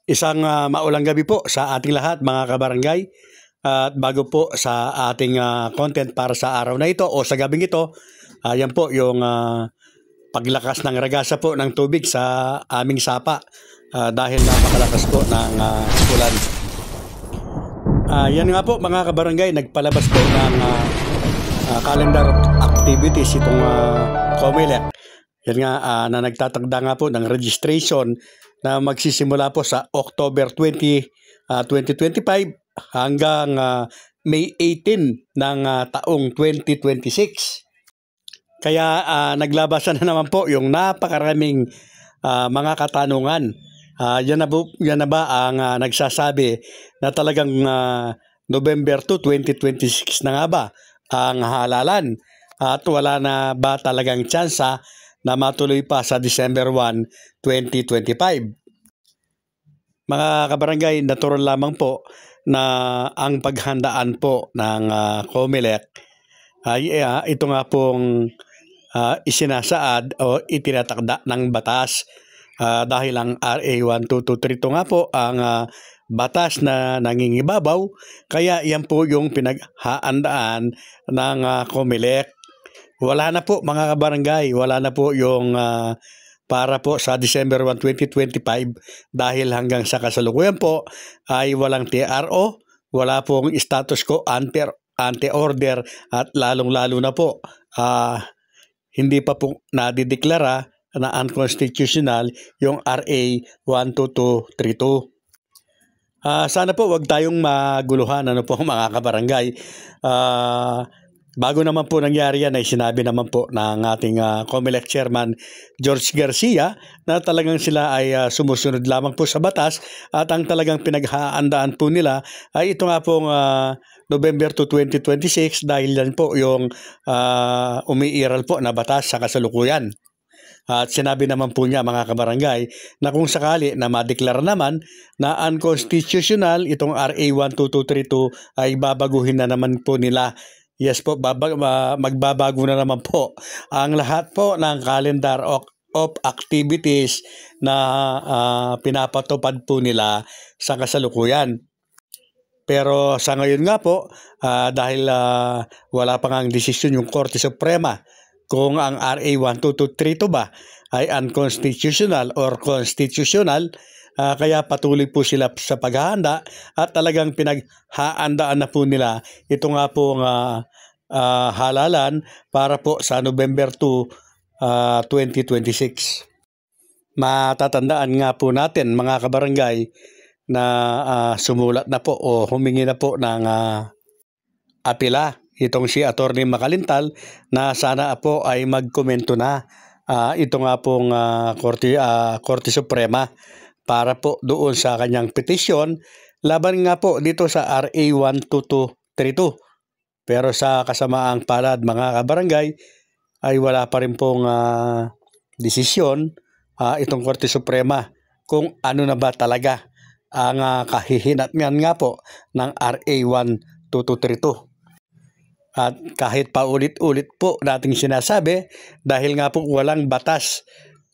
Isang maulang gabi po sa ating lahat mga kabarangay. At bago po sa ating content para sa araw na ito o sa gabing ito, yan po yung paglakas ng ragasa po ng tubig sa aming sapa dahil napakalakas po ng ulan. Yan nga po mga kabarangay, nagpalabas po ng calendar of activities itong COMELEC. Yan nga na nagtatagda nga po ng registration na magsisimula po sa October 20, 2025 hanggang May 18 ng taong 2026. Kaya naglabasan na naman po yung napakaraming mga katanungan. Yan na ba ang nagsasabi na talagang November 2, 2026 na nga ba ang halalan? At wala na ba talagang tsansa na matuloy pa sa December 1, 2025? Mga kabarangay, natural lamang po na ang paghandaan po ng COMELEC ay ito nga pong isinasaad o itinatakda ng batas dahil ang RA 12232 nga po ang batas na nangingibabaw, kaya yan po yung pinaghaandaan ng COMELEC. Wala na po mga kabarangay, wala na po yung para po sa December 1, 2025 dahil hanggang sa kasalukuyan po ay walang TRO, wala pong status quo ante-order at lalong-lalo na po hindi pa po nadideklara na unconstitutional yung RA 12232. Sana po wag tayong maguluhan po mga kabarangay. Bago naman po nangyari yan ay sinabi naman po ng ating COMELEC Chairman George Garcia na talagang sila ay sumusunod lamang po sa batas at ang talagang pinaghaandaan po nila ay ito nga pong November 2, 2026 dahil yan po yung umiiral po na batas sa kasalukuyan. At sinabi naman po niya mga kabarangay na kung sakali na madeklara naman na unconstitutional itong RA 12232 ay babaguhin na naman po nila. Yes po, magbabago na naman po ang lahat po ng calendar of activities na pinapatupad po nila sa kasalukuyan. Pero sa ngayon nga po, dahil wala pa ngang desisyon yung Korte Suprema kung ang RA 12232 ba ay unconstitutional or constitutional, kaya patuloy po sila sa paghahanda at talagang pinaghaandaan na po nila ito nga pong halalan para po sa November 2, 2026. Matatandaan nga po natin mga kabarangay na sumulat na po o humingi na po ng apela itong si Attorney Makalintal na sana po ay magkomento na ito nga pong Korte Suprema para po doon sa kanyang petisyon laban nga po dito sa RA 12232. Pero sa kasamaang palad mga kabarangay ay wala pa rin pong desisyon itong Korte Suprema kung ano na ba talaga ang kahihinatnan nga po ng RA 12232. At kahit pa ulit-ulit po nating sinasabi dahil nga po walang batas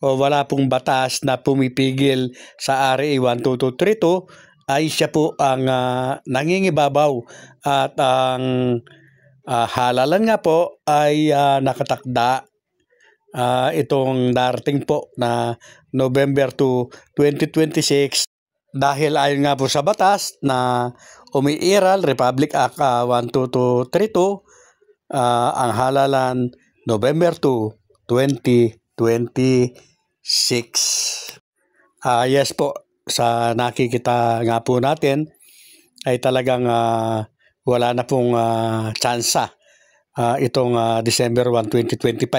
o wala pong batas na pumipigil sa RA 12232 ay siya po ang nangingibabaw at ang halalan nga po ay nakatakda itong darating po na November 2, 2026 dahil ayon nga po sa batas na umiiral Republic Act 12232 ang halalan November 2, 2026. Yes po, sa nakikita nga po natin ay talagang wala na pong tsansa itong December 1, 2025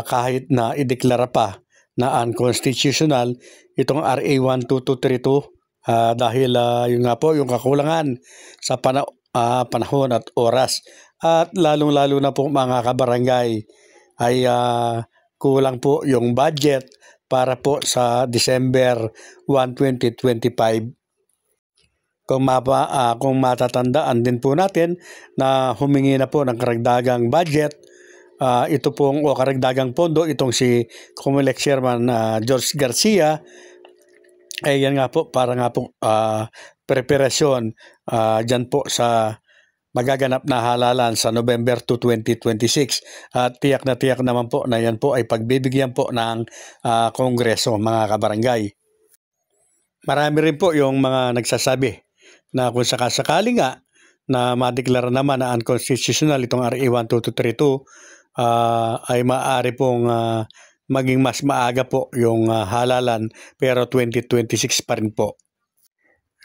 kahit na ideklara pa na unconstitutional itong RA 12232 dahil yun nga po yung kakulangan sa panahon at oras at lalong-lalo na po mga kabarangay ay kulang po yung budget para po sa December 1, 2025. Kung matatandaan din po natin na humingi na po ng karagdagang budget ito pong karagdagang pondo itong si COMELEC Chairman George Garcia Yan nga po, para nga po preparasyon dyan po sa magaganap na halalan sa November 2, 2026. At tiyak na tiyak naman po na yan po ay pagbibigyan po ng Kongreso, mga kabarangay. Marami rin po yung mga nagsasabi na kung sakasakali nga na madeklara naman na unconstitutional itong RA 12232, ay maaari pong maging mas maaga po yung halalan, pero 2026 pa rin po.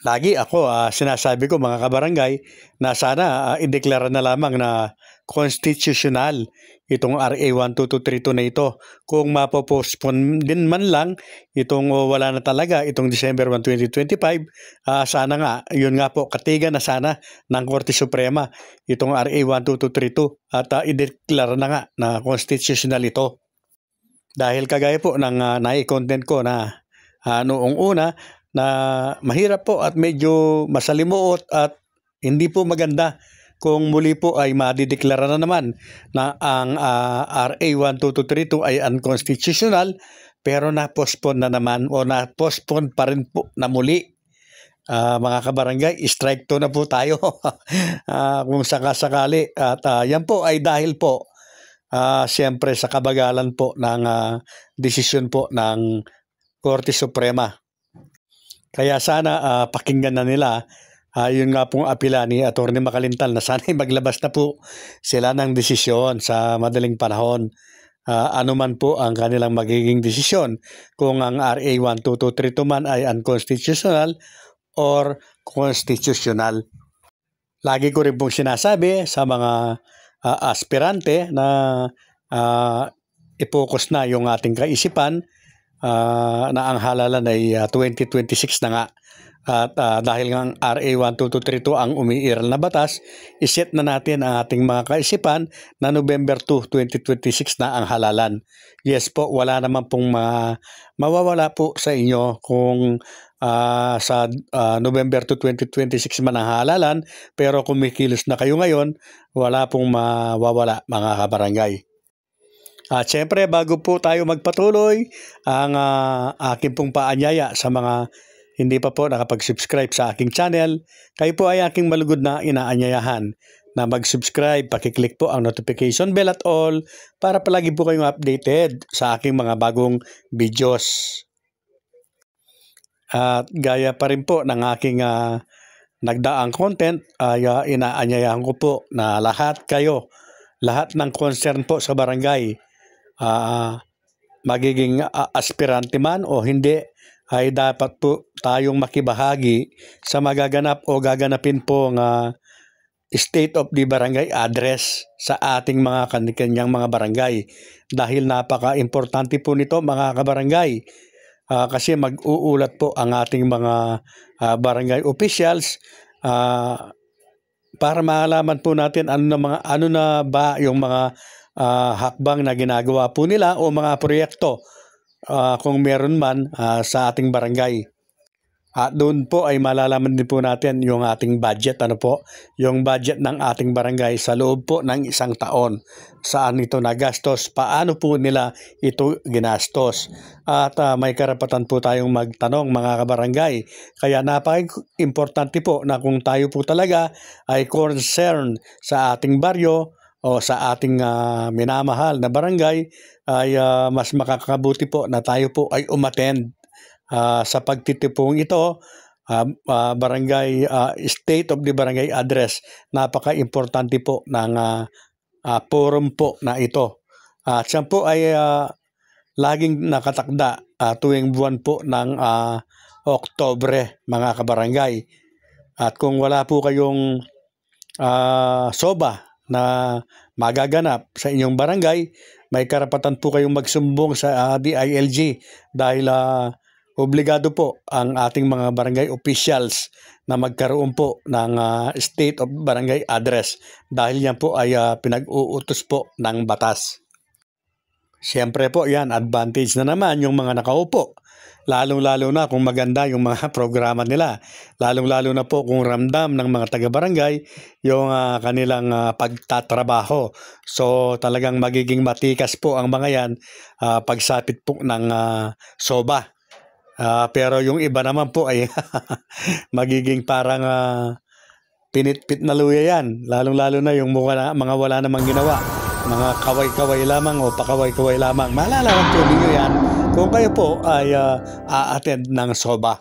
Lagi ako sinasabi ko, mga kabarangay, na sana ideklara na lamang na constitutional itong RA 12232 na ito. Kung mapopostpone din man lang itong wala na talaga itong December 1, 2025, sana nga, yun nga po, katigan na sana ng Korte Suprema itong RA 12232 at ideklara na nga na constitutional ito. Dahil kagaya po ng nai-content ko na noong una, na mahirap po at medyo masalimuot at hindi po maganda kung muli po ay madideklara na naman na ang RA 12232 ay unconstitutional, pero na-postpone na naman o na-postpone pa rin po na muli. Mga kabarangay, strike 2 na po tayo kung sakasakali. At yan po ay dahil po siyempre sa kabagalan po ng desisyon po ng Korte Suprema. Kaya sana pakinggan na nila yun nga pong apela ni Atty. Makalintal na sana maglabas na po sila ng desisyon sa madaling panahon. Ano man po ang kanilang magiging desisyon, kung ang RA 12232 man ay unconstitutional or constitutional. Lagi ko rin pong sinasabi sa mga aspirante na i-focus na yung ating kaisipan na ang halalan ay 2026 na nga. At dahil nga ang RA 12232 ang umiiral na batas, iset na natin ang ating mga kaisipan na November 2, 2026 na ang halalan. Yes po, wala naman pong mawawala po sa inyo kung sa November 2, 2026 man ang halalan, pero kung kumikilos na kayo ngayon, wala pong mawawala, mga kabarangay. At syempre, bago po tayo magpatuloy, ang aking pong paanyaya sa mga hindi pa po nakapag-subscribe sa aking channel, kayo po ay aking malugod na inaanyayahan na mag-subscribe, pakiclick po ang notification bell at all para palagi po kayong updated sa aking mga bagong videos. At gaya pa rin po ng aking nagdaang content, ay inaanyayahan ko po na lahat ng concern po sa barangay, magiging aspirante man o hindi, ay dapat po tayong makibahagi sa magaganap o gaganapin po ng State of the Barangay Address sa ating mga kanyang mga barangay. Dahil napaka-importante po nito, mga kabarangay, kasi mag-uulat po ang ating mga barangay officials para malaman po natin ano na ba yung mga hakbang na ginagawa po nila o mga proyekto kung meron man sa ating barangay. At doon po ay malalaman din po natin yung ating budget, yung budget ng ating barangay sa loob po ng isang taon. Saan ito nagastos, paano po nila ito ginastos. At may karapatan po tayong magtanong, mga kabarangay. Kaya napaka-importante po na kung tayo po talaga ay concerned sa ating baryo o sa ating minamahal na barangay, ay mas makakabuti po na tayo po ay umattend sa pagtitipong ito, barangay State of the Barangay Address. Napaka-importante po ng forum po na ito. At siya po ay laging nakatakda tuwing buwan po ng Oktubre, mga kabarangay. At kung wala po kayong SOBA na magaganap sa inyong barangay, may karapatan po kayong magsumbong sa DILG dahil obligado po ang ating mga barangay officials na magkaroon po ng State of Barangay Address dahil yan po ay pinag-uutos po ng batas. Siyempre po yan, advantage na naman yung mga nakaupo. Lalong-lalo na kung maganda yung mga programa nila. Lalong-lalo na po kung ramdam ng mga taga-barangay yung kanilang pagtatrabaho. So talagang magiging matikas po ang mga yan pagsapit po ng SOBA. Pero yung iba naman po ay magiging parang pinitpit na luya yan. Lalong-lalo na yung mga wala namang ginawa. Mga kaway-kaway lamang o pakaway-kaway lamang. Malalaman po ninyo yan kung kayo po ay a-attend ng SOBA.